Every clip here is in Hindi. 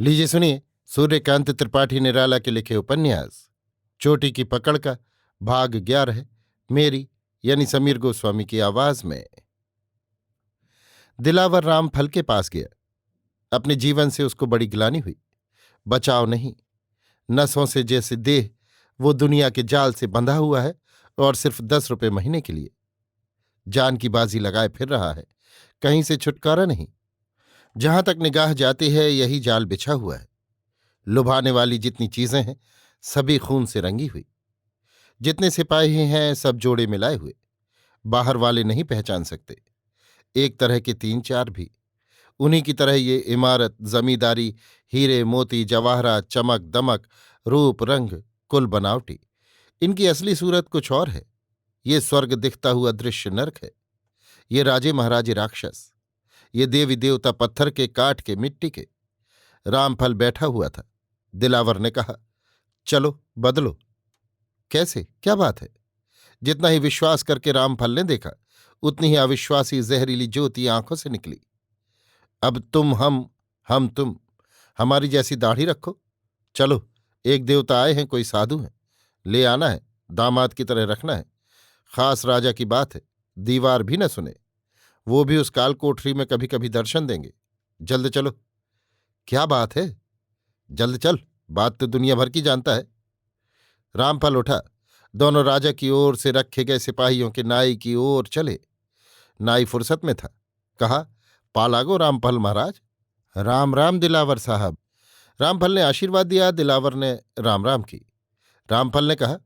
लीजिए सुनिए सूर्यकांत त्रिपाठी निराला के लिखे उपन्यास चोटी की पकड़ का भाग 11 मेरी यानी समीर गोस्वामी की आवाज में। दिलावर रामफल के पास गया। अपने जीवन से उसको बड़ी ग्लानि हुई। बचाव नहीं। नसों से जैसे देह वो दुनिया के जाल से बंधा हुआ है और सिर्फ 10 रुपए महीने के लिए जान की बाजी लगाए फिर रहा है। कहीं से छुटकारा नहीं। जहां तक निगाह जाती है यही जाल बिछा हुआ है। लुभाने वाली जितनी चीजें हैं सभी खून से रंगी हुई। जितने सिपाही हैं सब जोड़े मिलाए हुए। बाहर वाले नहीं पहचान सकते। एक तरह के 3-4 भी। उन्हीं की तरह ये इमारत, जमींदारी, हीरे मोती जवाहरात, चमक दमक, रूप रंग, कुल बनावटी। इनकी असली सूरत कुछ और है। ये स्वर्ग दिखता हुआ दृश्य नरक है। ये राजे महाराजे राक्षस। ये देवी देवता पत्थर के, काठ के, मिट्टी के। रामफल बैठा हुआ था। दिलावर ने कहा, चलो बदलो। कैसे, क्या बात है? जितना ही विश्वास करके रामफल ने देखा उतनी ही अविश्वासी जहरीली ज्योति आंखों से निकली। अब तुम हम तुम। हमारी जैसी दाढ़ी रखो। चलो, एक देवता आए हैं, कोई साधु हैं, ले आना है, दामाद की तरह रखना है। खास राजा की बात है, दीवार भी न सुने। वो भी उस काल कोठरी में कभी कभी दर्शन देंगे। जल्द चलो। क्या बात है? जल्द चल, बात तो दुनिया भर की जानता है। रामफल उठा। दोनों राजा की ओर से रखे गए सिपाहियों के नाई की ओर चले। नाई फुर्सत में था। कहा, पालागो रामफल महाराज। राम राम दिलावर साहब। रामफल ने आशीर्वाद दिया। दिलावर ने राम राम की। रामफल ने कहा,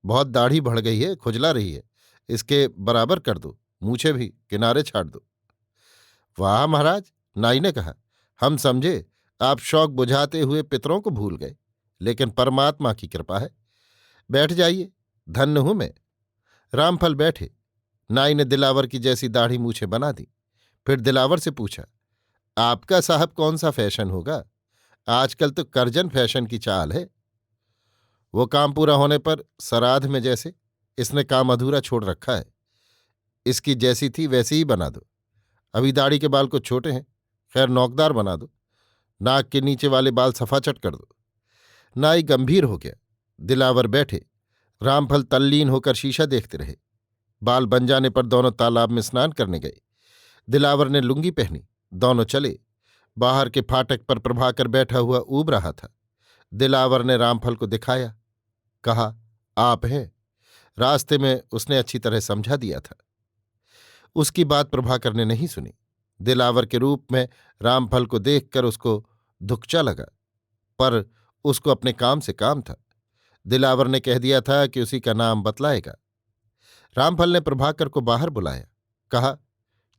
बहुत दाढ़ी बढ़ गई है, खुजला रही है, इसके बराबर कर दो, मूछें भी किनारे छाट दो। वाह महाराज, नाई ने कहा, हम समझे आप शौक बुझाते हुए पितरों को भूल गए, लेकिन परमात्मा की कृपा है। बैठ जाइए, धन्य हूं मैं। रामफल बैठे। नाई ने दिलावर की जैसी दाढ़ी मूछें बना दी। फिर दिलावर से पूछा, आपका साहब कौन सा फैशन होगा? आजकल तो करजन फैशन की चाल है। वो काम पूरा होने पर सराध में जैसे इसने काम अधूरा छोड़ रखा है। इसकी जैसी थी वैसी ही बना दो। अभी दाढ़ी के बाल कुछ छोटे हैं, खैर नौकदार बना दो। नाक के नीचे वाले बाल सफाचट कर दो। नाई गंभीर हो गया। दिलावर बैठे। रामफल तल्लीन होकर शीशा देखते रहे। बाल बन जाने पर दोनों तालाब में स्नान करने गए। दिलावर ने लुंगी पहनी। दोनों चले। बाहर के फाटक पर प्रभाकर बैठा हुआ ऊब रहा था। दिलावर ने रामफल को दिखाया। कहा, आप हैं। रास्ते में उसने अच्छी तरह समझा दिया था। उसकी बात प्रभाकर ने नहीं सुनी। दिलावर के रूप में रामफल को देखकर उसको धुकचा लगा, पर उसको अपने काम से काम था। दिलावर ने कह दिया था कि उसी का नाम बतलाएगा। रामफल ने प्रभाकर को बाहर बुलाया। कहा,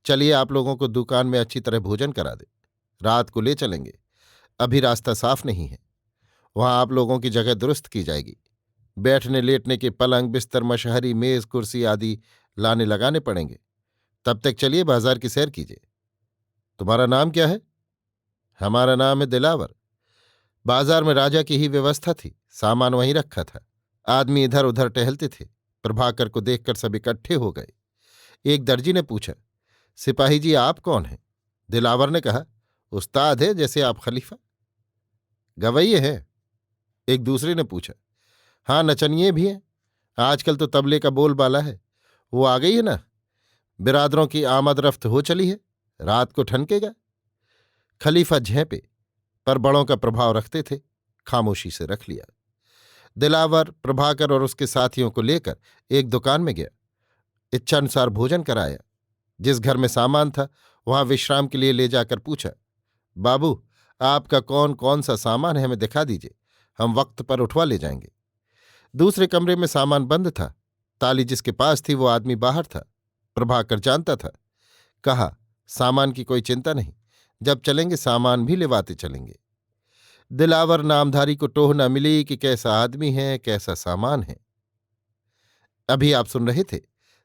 चलिए आप लोगों को दुकान में अच्छी तरह भोजन करा दे। रात को ले चलेंगे। अभी रास्ता साफ नहीं है। वहां आप लोगों की जगह दुरुस्त की जाएगी। बैठने लेटने के पलंग, बिस्तर, मशहरी, मेज, कुर्सी आदि लाने लगाने पड़ेंगे। तब तक चलिए बाजार की सैर कीजिए। तुम्हारा नाम क्या है? हमारा नाम है दिलावर। बाजार में राजा की ही व्यवस्था थी, सामान वहीं रखा था। आदमी इधर उधर टहलते थे। प्रभाकर को देखकर सब इकट्ठे हो गए। एक दर्जी ने पूछा, सिपाही जी आप कौन हैं? दिलावर ने कहा, उस्ताद है जैसे आप खलीफा। गवैये हैं? एक दूसरे ने पूछा। हाँ, नचनिए भी हैं। आजकल तो तबले का बोलबाला है। वो आ गई है ना, बिरादरों की आमद रफ्त हो चली है, रात को ठनकेगा। खलीफा झेंपे, पर बड़ों का प्रभाव रखते थे, खामोशी से रख लिया। दिलावर प्रभाकर और उसके साथियों को लेकर एक दुकान में गया। इच्छानुसार भोजन कराया। जिस घर में सामान था वहां विश्राम के लिए ले जाकर पूछा, बाबू आपका कौन कौन सा सामान है, हमें दिखा दीजिए, हम वक्त पर उठवा ले जाएंगे। दूसरे कमरे में सामान बंद था। ताली जिसके पास थी वो आदमी बाहर था। प्रभाकर जानता था। कहा, सामान की कोई चिंता नहीं, जब चलेंगे सामान भी लेवाते चलेंगे। दिलावर नामधारी को टोह न मिली कि कैसा आदमी है, कैसा सामान है। अभी आप सुन रहे थे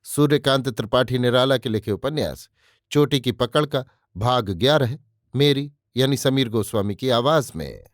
सूर्यकांत त्रिपाठी निराला के लिखे उपन्यास चोटी की पकड़ का भाग 11 मेरी यानी समीर गोस्वामी की आवाज में।